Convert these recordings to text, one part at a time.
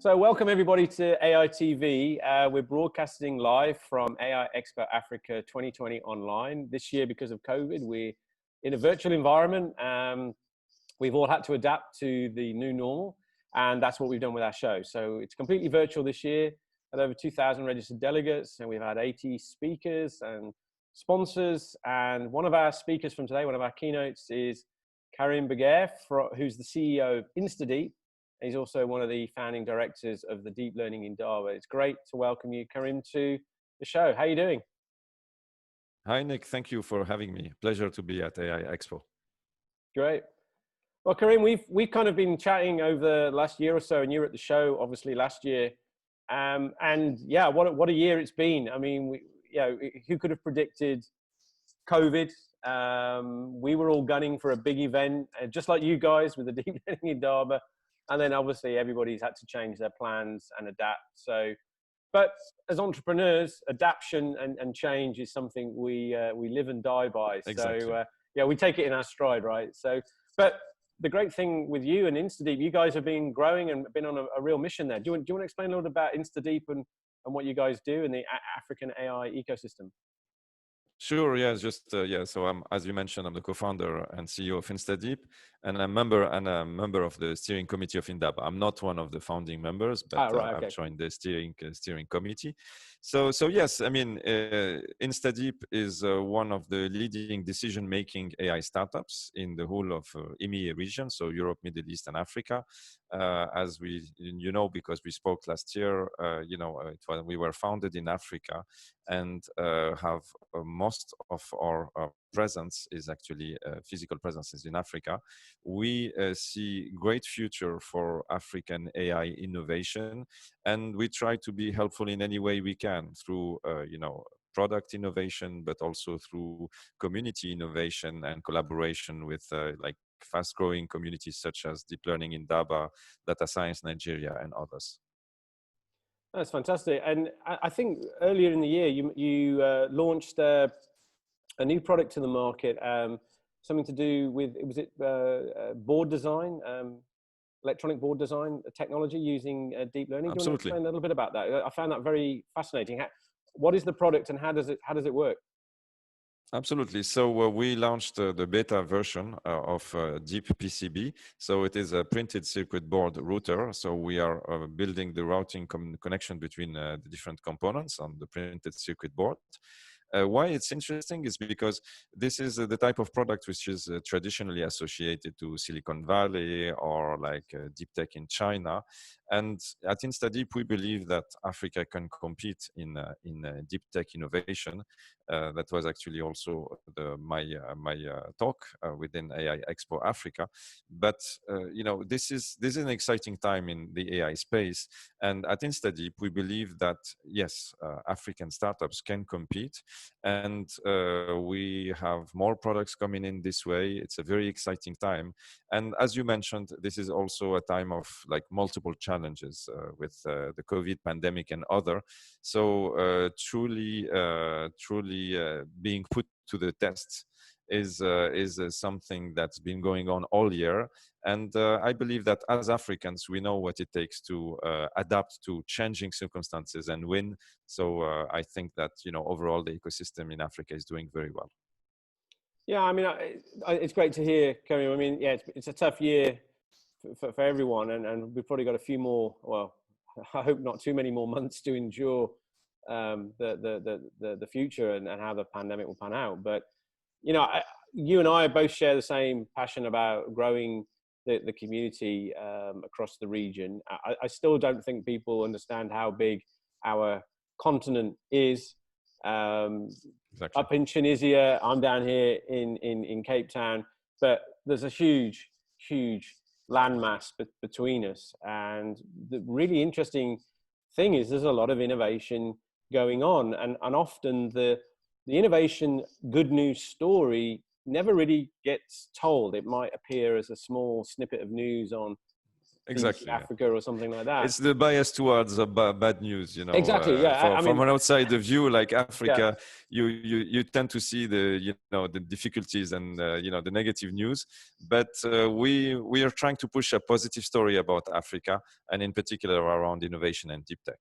So welcome everybody to AI TV. We're broadcasting live from AI Expo Africa 2020 online. This year, because of COVID, we're in a virtual environment. We've all had to adapt to the new normal, and that's what we've done with our show. So it's completely virtual this year, at over 2,000 registered delegates, and we've had 80 speakers and sponsors. And one of our speakers from today, one of our keynotes, is Karim Beguir, who's the CEO of InstaDeep. He's also one of the founding directors of the Deep Learning in Indaba. It's great to welcome you, Karim, to the show. How are you doing? Hi, Nick. Thank you for having me. Pleasure to be at AI Expo. Great. Well, Karim, we've kind of been chatting over the last year or so, and you were at the show, obviously, last year. And yeah, what a year it's been. I mean, who could have predicted COVID? We were all gunning for a big event, just like you guys with the Deep Learning in Indaba. And then obviously everybody's had to change their plans and adapt. So, but as entrepreneurs, adaptation and change is something we live and die by. Exactly. So yeah, we take it in our stride, right? So, but the great thing with you and InstaDeep, you guys have been growing and been on a real mission there. Do you want to explain a little about InstaDeep and what you guys do in the African AI ecosystem? Sure. Yeah. So as you mentioned, I'm the co-founder and CEO of InstaDeep, and I'm a member of the steering committee of Indaba. I'm not one of the founding members, but Okay. I've joined the steering committee. So yes, I mean, InstaDeep is one of the leading decision-making AI startups in the whole of EMEA region, so Europe, Middle East, and Africa. As because we spoke last year, we were founded in Africa and have most of our presence is actually physical presence is in Africa. We see great future for African AI innovation, and we try to be helpful in any way we can through product innovation, but also through community innovation and collaboration with like fast-growing communities such as Deep Learning in Indaba, Data Science Nigeria, and others. That's fantastic. And I think earlier in the year, you launched a new product to the market, something to do with, board design, electronic board design technology using deep learning. Absolutely. Do you want to explain a little bit about that? I found that very fascinating. What is the product and how does it work? Absolutely. So we launched the beta version of DeepPCB. So it is a printed circuit board router. So we are building the routing connection between the different components on the printed circuit board. Why it's interesting is because this is the type of product which is traditionally associated to Silicon Valley or like deep tech in China. And at InstaDeep, we believe that Africa can compete in deep tech innovation. That was actually also my talk within AI Expo Africa. But this is an exciting time in the AI space. And at InstaDeep, we believe that yes, African startups can compete, and we have more products coming in this way. It's a very exciting time. And as you mentioned, this is also a time of like multiple challenges with the COVID pandemic and other. So truly being put to the test is something that's been going on all year. And I believe that as Africans, we know what it takes to adapt to changing circumstances and win. So I think that, overall the ecosystem in Africa is doing very well. Yeah, I mean, it's great to hear, Karim. I mean, yeah, it's a tough year for everyone, and we've probably got a few more, well, I hope not too many more months to endure the future and how the pandemic will pan out. But, you and I both share the same passion about growing the community across the region. I still don't think people understand how big our continent is. Exactly. Up in Tunisia, I'm down here in Cape Town, but there's a huge landmass between us. And the really interesting thing is there's a lot of innovation going on, and often the innovation good news story never really gets told. It might appear as a small snippet of news on BBC Exactly. Yeah. Africa or something like that. It's the bias towards bad news, Exactly. Yeah. I from mean, an outside the view, like yeah. Africa, you tend to see the difficulties and the negative news. But we are trying to push a positive story about Africa, and in particular around innovation and deep tech.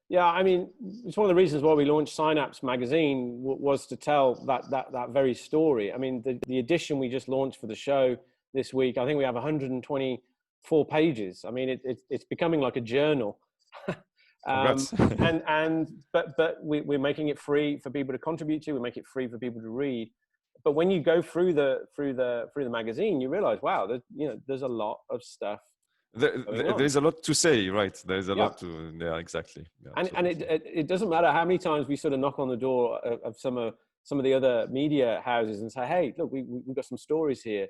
Yeah, I mean, it's one of the reasons why we launched Synapse Magazine was to tell that very story. I mean, the edition we just launched for the show this week, I think we have 124 pages. I mean, it's becoming like a journal. Congrats. But we're making it free for people to contribute to. We make it free for people to read. But when you go through the magazine, you realize, wow, there's a lot of stuff. There's a lot to say, right? There's a Yeah. lot to, yeah, exactly. Yeah, and it doesn't matter how many times we sort of knock on the door of some of the other media houses and say, hey, look, we've got some stories here.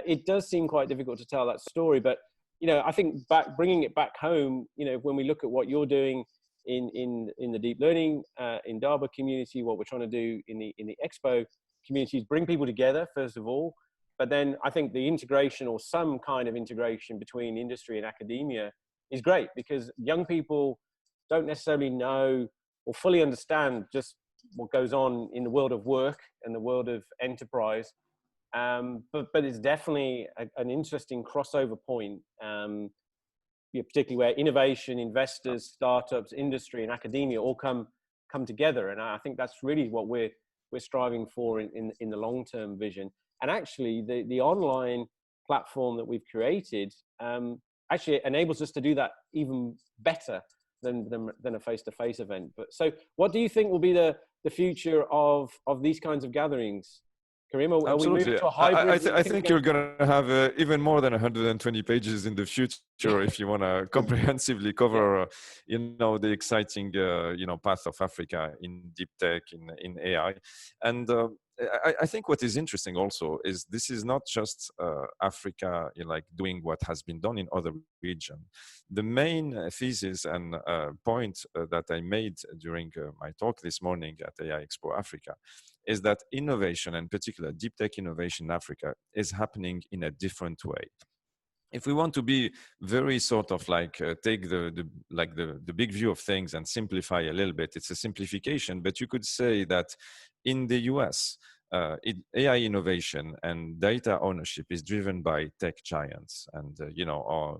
It does seem quite difficult to tell that story, but I think bringing it back home, when we look at what you're doing in the deep learning Indaba community, what we're trying to do in the Expo communities, bring people together first of all. But then I think the integration or some kind of integration between industry and academia is great, because young people don't necessarily know or fully understand just what goes on in the world of work and the world of enterprise. But it's definitely an interesting crossover point, particularly where innovation, investors, startups, industry, and academia all come together. And I think that's really what we're striving for in the long-term vision. And actually, the online platform that we've created actually enables us to do that even better than a face-to-face event. But so, what do you think will be the future of these kinds of gatherings? Karim, are we moving to a hybrid? I think you're going to have even more than 120 pages in the future if you want to comprehensively cover, the exciting, path of Africa in deep tech, in AI. And I think what is interesting also is this is not just Africa, like doing what has been done in other regions. The main thesis and point that I made during my talk this morning at AI Expo Africa is that innovation, and particular deep tech innovation in Africa, is happening in a different way. If we want to be very sort of like take the big view of things and simplify a little bit, it's a simplification, but you could say that in the US, AI innovation and data ownership is driven by tech giants, and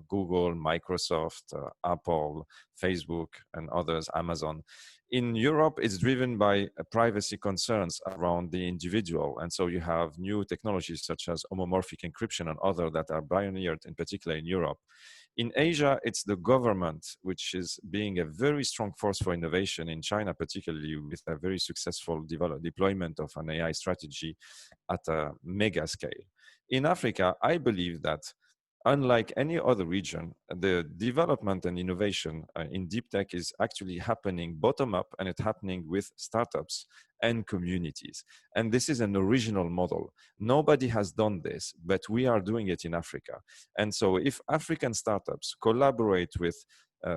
Google, Microsoft, Apple, Facebook, and others, Amazon. In Europe, it's driven by privacy concerns around the individual, and so you have new technologies such as homomorphic encryption and other that are pioneered, in particular in Europe. In Asia, it's the government which is being a very strong force for innovation, in China particularly, with a very successful deployment of an AI strategy at a mega scale. In Africa, I believe that unlike any other region, the development and innovation in deep tech is actually happening bottom up, and it's happening with startups and communities. And this is an original model. Nobody has done this, but we are doing it in Africa. And so if African startups collaborate with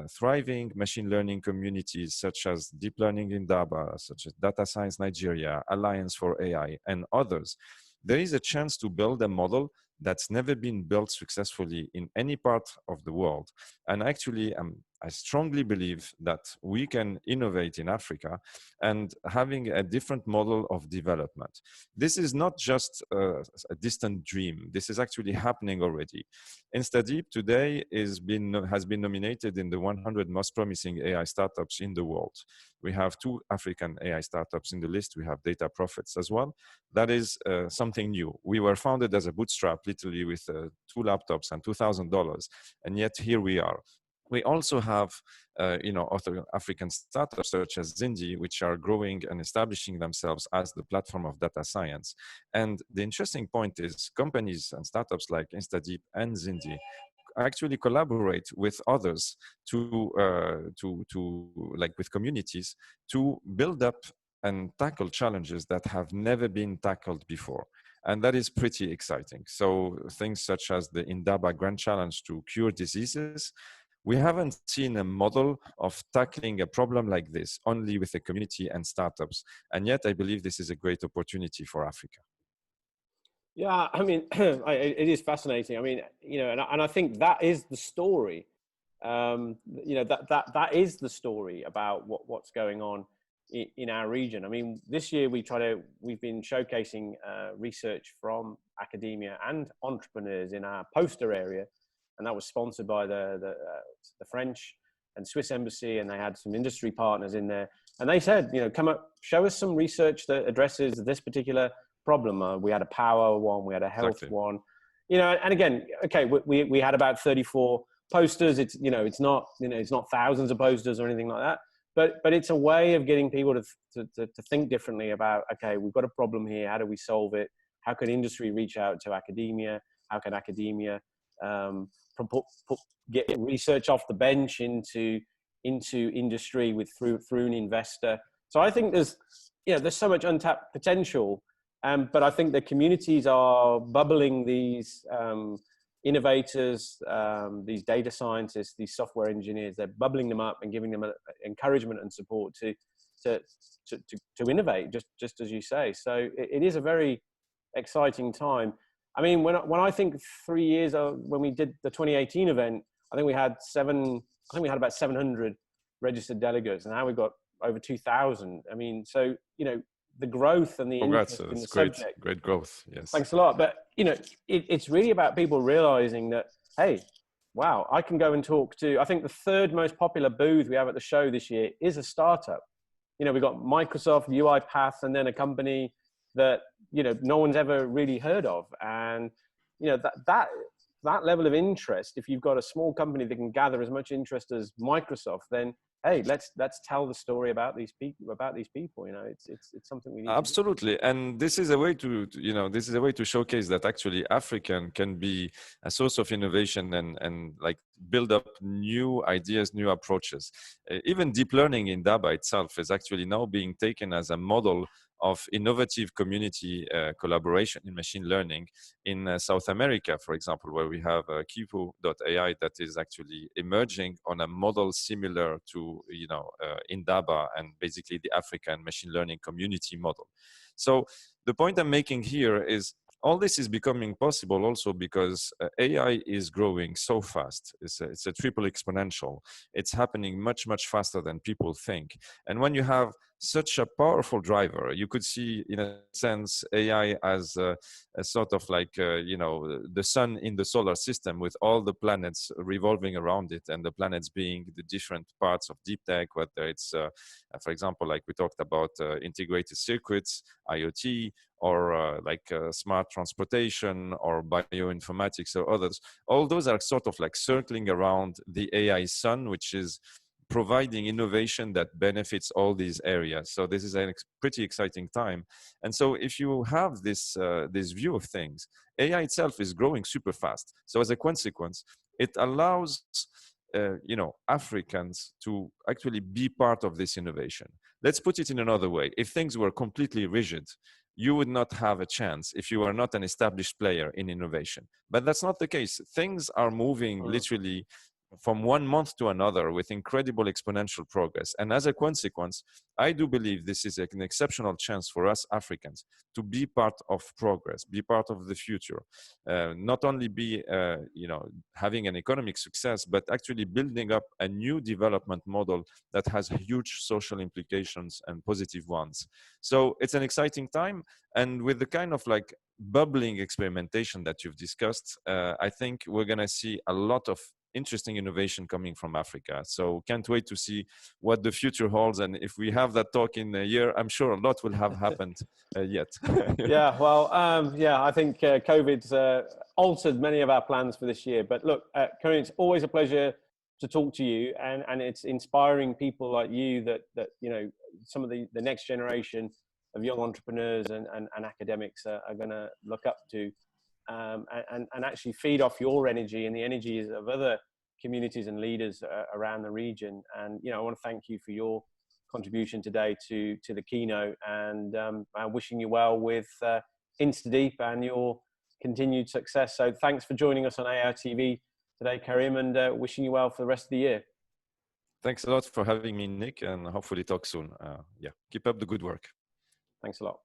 thriving machine learning communities such as Deep Learning Indaba, such as Data Science Nigeria, Alliance for AI, and others, there is a chance to build a model that's never been built successfully in any part of the world. And actually, I strongly believe that we can innovate in Africa and having a different model of development. This is not just a distant dream. This is actually happening already. InstaDeep today has been nominated in the 100 most promising AI startups in the world. We have 2 African AI startups in the list. We have Data Profits as well. That is something new. We were founded as a bootstrap, literally with 2 laptops and $2,000, and yet here we are. We also have, other African startups such as Zindi, which are growing and establishing themselves as the platform of data science. And the interesting point is companies and startups like InstaDeep and Zindi actually collaborate with others to like with communities to build up and tackle challenges that have never been tackled before. And that is pretty exciting. So things such as the Indaba Grand Challenge to cure diseases, we haven't seen a model of tackling a problem like this only with a community and startups. And yet I believe this is a great opportunity for Africa. Yeah, I mean, it is fascinating. I mean, and I think that is the story. That is the story about what's going on in our region. I mean, this year we've been showcasing research from academia and entrepreneurs in our poster area, and that was sponsored by the French and Swiss embassy, and they had some industry partners in there, and they said, come up, show us some research that addresses this particular problem. We had a power one, we had a health one, and again, okay, we had about 34 posters. It's it's not thousands of posters or anything like that, but it's a way of getting people to think differently about, okay, we've got a problem here, how do we solve it? How can industry reach out to academia? How can academia get research off the bench into industry through an investor? So I think there's so much untapped potential, but I think the communities are bubbling these innovators, these data scientists, these software engineers. They're bubbling them up and giving them encouragement and support to innovate, just as you say. So it is a very exciting time. I mean, when I think 3 years when we did the 2018 event, I think we had about 700 registered delegates, and now we've got over 2,000. I mean, so the growth and the interest in the subject. Great growth. Yes. Thanks a lot. But it's really about people realizing that, hey, wow, I can go and talk to. I think the third most popular booth we have at the show this year is a startup. We've got Microsoft, UiPath, and then a company that no one's ever really heard of. And that level of interest, if you've got a small company that can gather as much interest as Microsoft, then hey, let's tell the story about these people. It's something we need. Absolutely, and this is a way to showcase that actually African can be a source of innovation and like build up new ideas, new approaches. Even deep learning in Daba itself is actually now being taken as a model of innovative community collaboration in machine learning in South America, for example, where we have Kipu.ai that is actually emerging on a model similar to Indaba and basically the African machine learning community model. So the point I'm making here is all this is becoming possible also because AI is growing so fast. It's a triple exponential. It's happening much, much faster than people think. And when you have such a powerful driver, you could see, in a sense, AI as a sort of like, the sun in the solar system with all the planets revolving around it, and the planets being the different parts of deep tech, whether it's, for example, like we talked about integrated circuits, IoT, or smart transportation or bioinformatics or others. All those are sort of like circling around the AI sun, which is providing innovation that benefits all these areas. So this is a pretty exciting time. And so if you have this view of things, AI itself is growing super fast. So as a consequence, it allows Africans to actually be part of this innovation. Let's put it in another way. If things were completely rigid, you would not have a chance if you are not an established player in innovation. But that's not the case. Things are moving literally from 1 month to another with incredible exponential progress. And as a consequence, I do believe this is an exceptional chance for us Africans to be part of progress, be part of the future, not only be, having an economic success, but actually building up a new development model that has huge social implications and positive ones. So it's an exciting time. And with the kind of like bubbling experimentation that you've discussed, I think we're going to see a lot of interesting innovation coming from Africa. So can't wait to see what the future holds. And if we have that talk in a year, I'm sure a lot will have happened yet. Yeah, well, I think COVID's altered many of our plans for this year. But look, Karim, it's always a pleasure to talk to you, and it's inspiring people like you that some of the next generation of young entrepreneurs and academics are going to look up to. And actually feed off your energy and the energies of other communities and leaders around the region. And I want to thank you for your contribution today to the keynote, and I'm wishing you well with InstaDeep and your continued success. So thanks for joining us on AI TV today, Karim, and wishing you well for the rest of the year. Thanks a lot for having me, Nick, and hopefully talk soon. Keep up the good work. Thanks a lot.